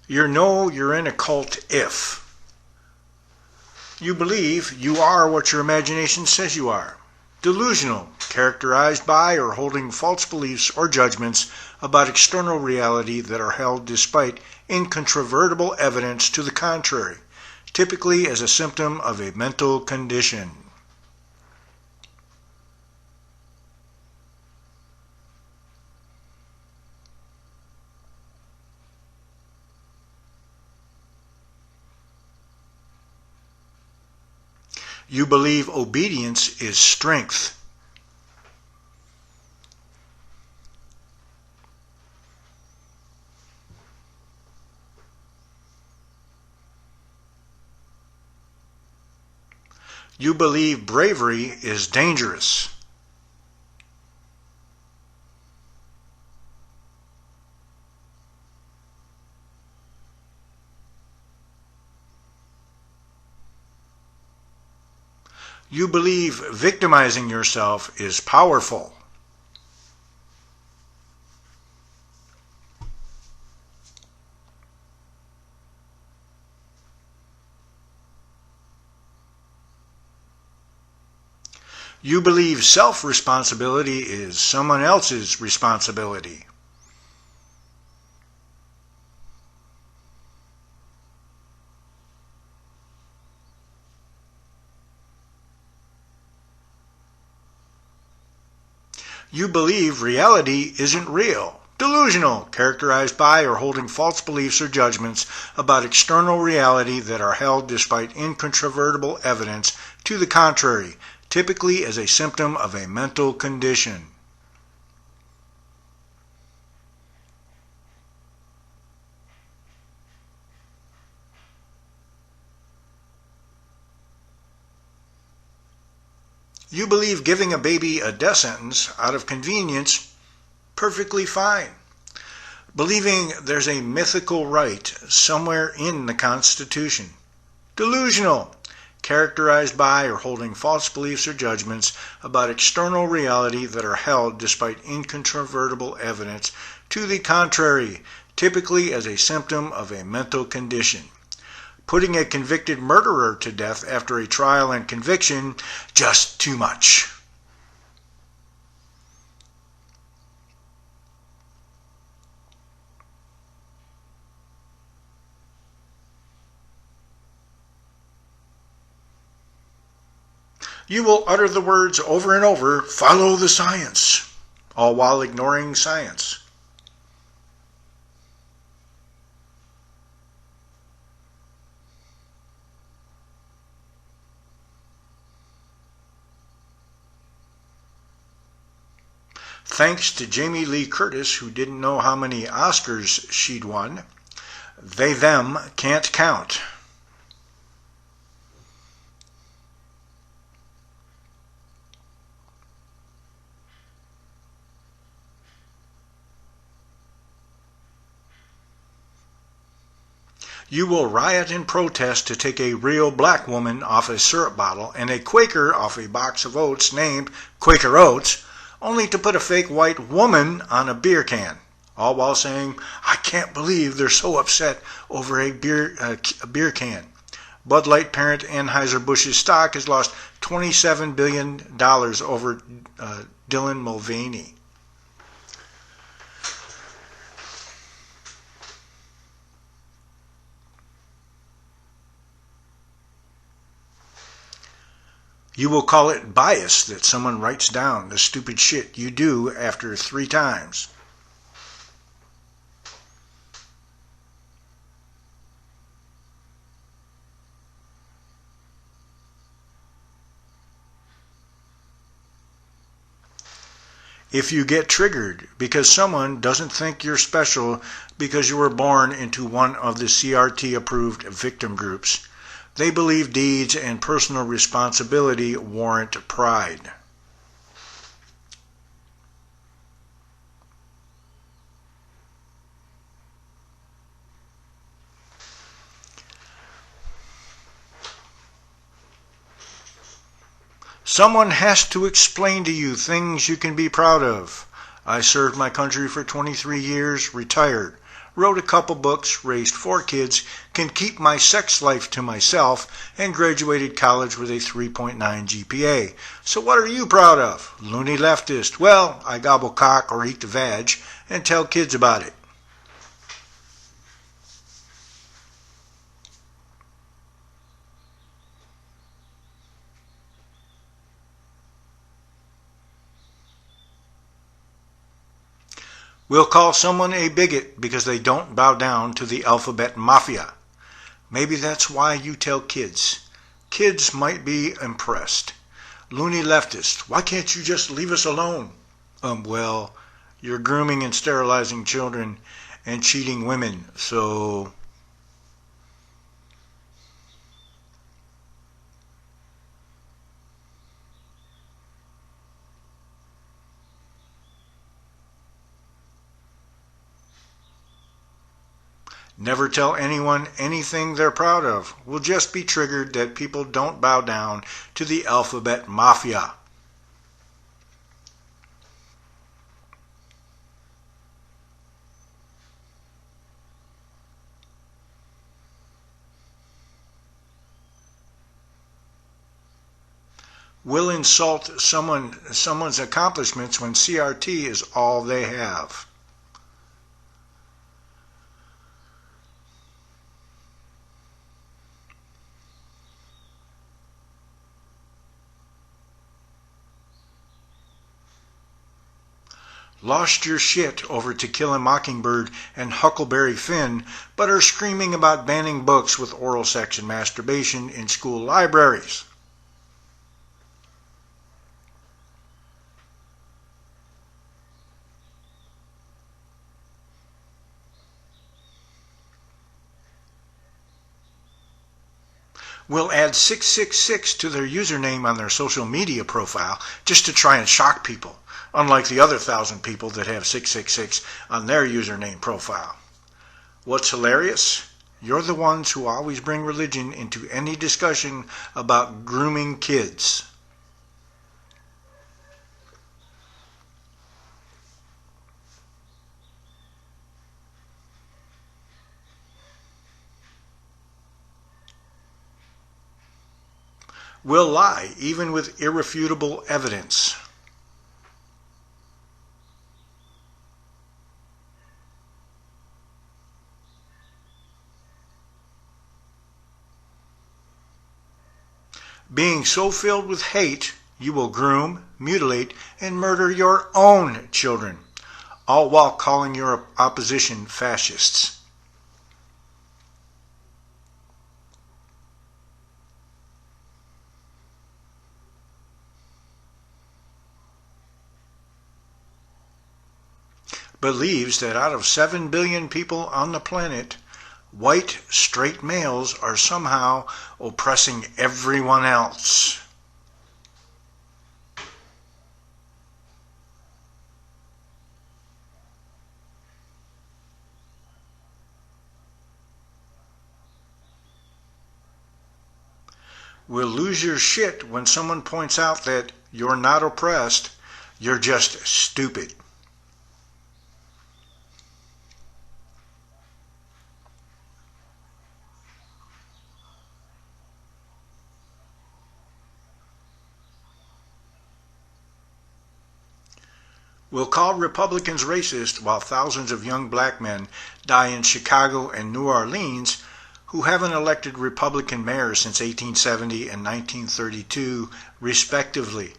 You're in a cult if you believe you are what your imagination says you are. Delusional, characterized by or holding false beliefs or judgments about external reality that are held despite incontrovertible evidence to the contrary, typically as a symptom of a mental condition. You believe obedience is strength. You believe bravery is dangerous. You believe victimizing yourself is powerful. You believe self-responsibility is someone else's responsibility. You believe reality isn't real. Delusional, characterized by or holding false beliefs or judgments about external reality that are held despite incontrovertible evidence to the contrary, typically as a symptom of a mental condition. You believe giving a baby a death sentence out of convenience, perfectly fine. Believing there's a mythical right somewhere in the Constitution. Delusional, characterized by or holding false beliefs or judgments about external reality that are held despite incontrovertible evidence to the contrary, typically as a symptom of a mental condition. Putting a convicted murderer to death after a trial and conviction, just too much. You will utter the words over and over, "Follow the science," all while ignoring science. Thanks to Jamie Lee Curtis, who didn't know how many Oscars she'd won, they/them can't count. You will riot in protest to take a real black woman off a syrup bottle and a Quaker off a box of oats named Quaker Oats, only to put a fake white woman on a beer can, all while saying, "I can't believe they're so upset over a beer can." Bud Light parent Anheuser-Busch's stock has lost $27 billion over Dylan Mulvaney. You will call it bias that someone writes down the stupid shit you do after 3 times. If you get triggered because someone doesn't think you're special because you were born into one of the CRT-approved victim groups, they believe deeds and personal responsibility warrant pride. Someone has to explain to you things you can be proud of. I served my country for 23 years, retired. wrote a couple books, raised 4 kids, can keep my sex life to myself, and graduated college with a 3.9 GPA. So what are you proud of? Loony leftist. Well, I gobble cock or eat the vag and tell kids about it. We'll call someone a bigot because they don't bow down to the alphabet mafia. Maybe that's why you tell kids. Kids might be impressed. Loony leftist, why can't you just leave us alone? Well, you're grooming and sterilizing children and cheating women, so... Never tell anyone anything they're proud of. We'll just be triggered that people don't bow down to the alphabet mafia. We'll insult someone's accomplishments when CRT is all they have. Lost your shit over To Kill a Mockingbird and Huckleberry Finn, but are screaming about banning books with oral sex and masturbation in school libraries. Will add 666 to their username on their social media profile just to try and shock people, unlike the other 1,000 people that have 666 on their username profile. What's hilarious? You're the ones who always bring religion into any discussion about grooming kids. Will lie even with irrefutable evidence. Being so filled with hate, you will groom, mutilate, and murder your own children, all while calling your opposition fascists. Believes that out of 7 billion people on the planet, white, straight males are somehow oppressing everyone else. Will lose your shit when someone points out that you're not oppressed, you're just stupid. Will call Republicans racist while thousands of young black men die in Chicago and New Orleans who haven't elected Republican mayors since 1870 and 1932, respectively.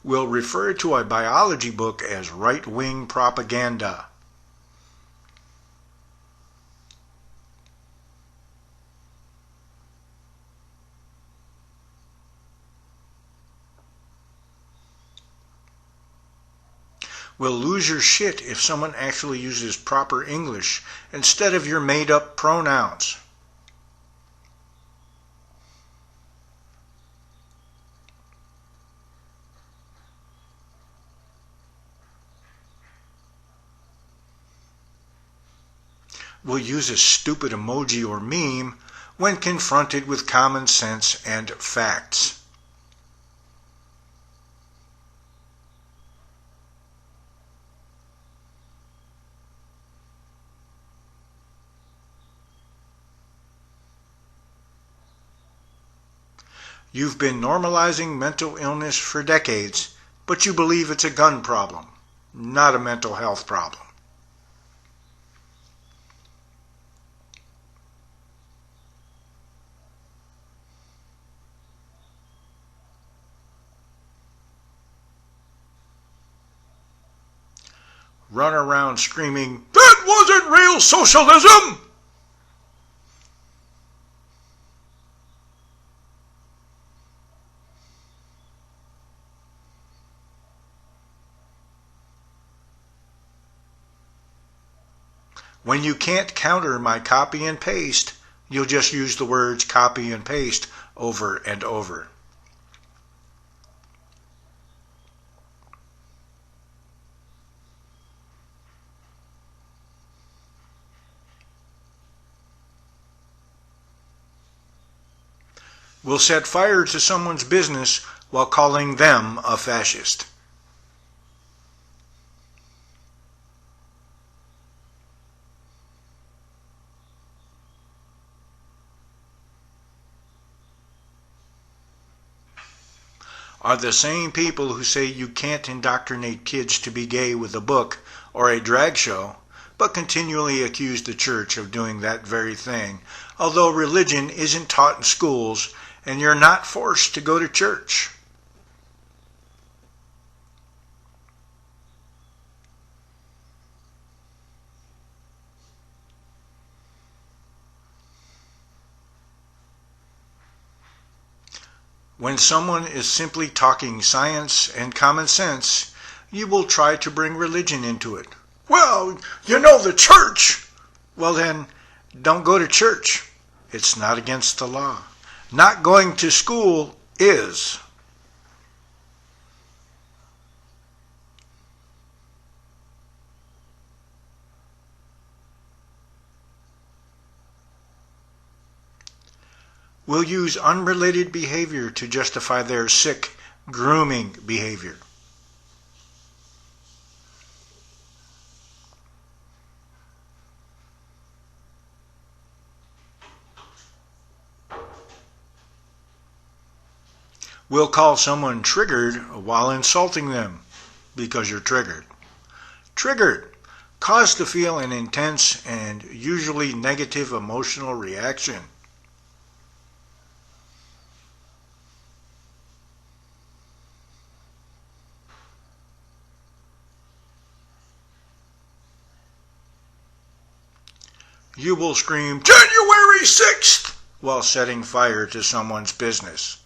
Will refer to a biology book as right-wing propaganda. Will lose your shit if someone actually uses proper English instead of your made-up pronouns. Will use a stupid emoji or meme when confronted with common sense and facts. You've been normalizing mental illness for decades, but you believe it's a gun problem, not a mental health problem. Run around screaming, "That wasn't real socialism!" When you can't counter my copy and paste, you'll just use the words copy and paste over and over. Will set fire to someone's business while calling them a fascist. Are the same people who say you can't indoctrinate kids to be gay with a book or a drag show, but continually accuse the church of doing that very thing, although religion isn't taught in schools and you're not forced to go to church. When someone is simply talking science and common sense, you will try to bring religion into it. Well, you know the church. Well then, don't go to church. It's not against the law. Not going to school is. Will use unrelated behavior to justify their sick, grooming behavior. Will call someone triggered while insulting them because you're triggered. Triggered. Cause to feel an intense and usually negative emotional reaction. You will scream, "January 6th!" while setting fire to someone's business.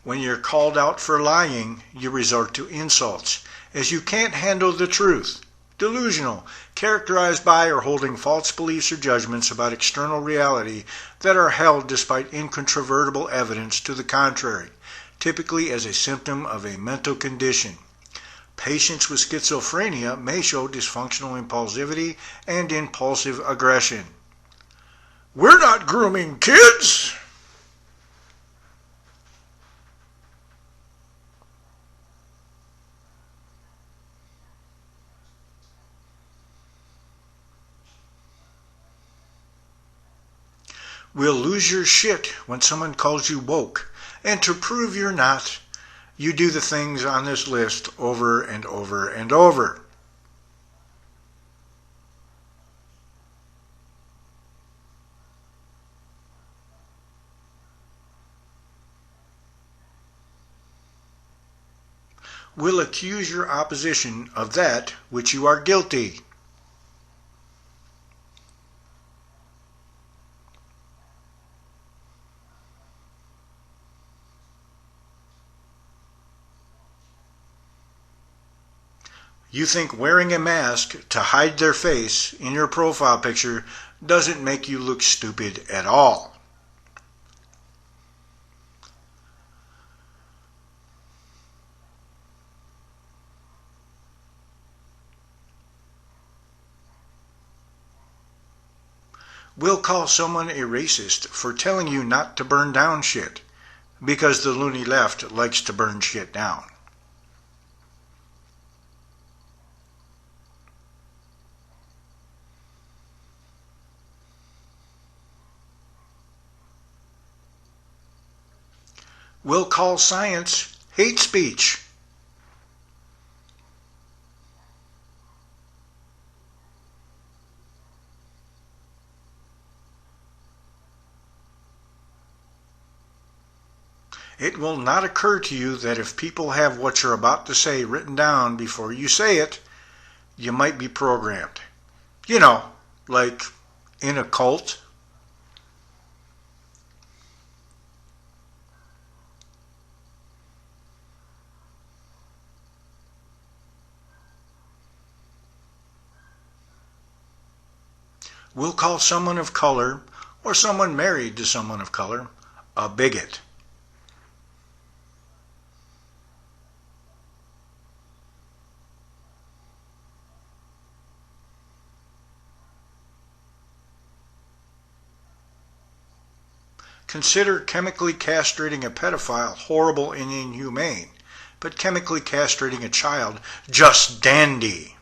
When you're called out for lying, you resort to insults, as you can't handle the truth. Delusional, characterized by or holding false beliefs or judgments about external reality that are held despite incontrovertible evidence to the contrary, typically as a symptom of a mental condition. Patients with schizophrenia may show dysfunctional impulsivity and impulsive aggression. We're not grooming kids! Will lose your shit when someone calls you woke, and to prove you're not, you do the things on this list over and over and over. Will accuse your opposition of that which you are guilty. You think wearing a mask to hide their face in your profile picture doesn't make you look stupid at all. We'll call someone a racist for telling you not to burn down shit, because the loony left likes to burn shit down. We'll call science hate speech. It will not occur to you that if people have what you're about to say written down before you say it, you might be programmed. You know, like in a cult. We'll call someone of color, or someone married to someone of color, a bigot. Consider chemically castrating a pedophile horrible and inhumane, but chemically castrating a child just dandy.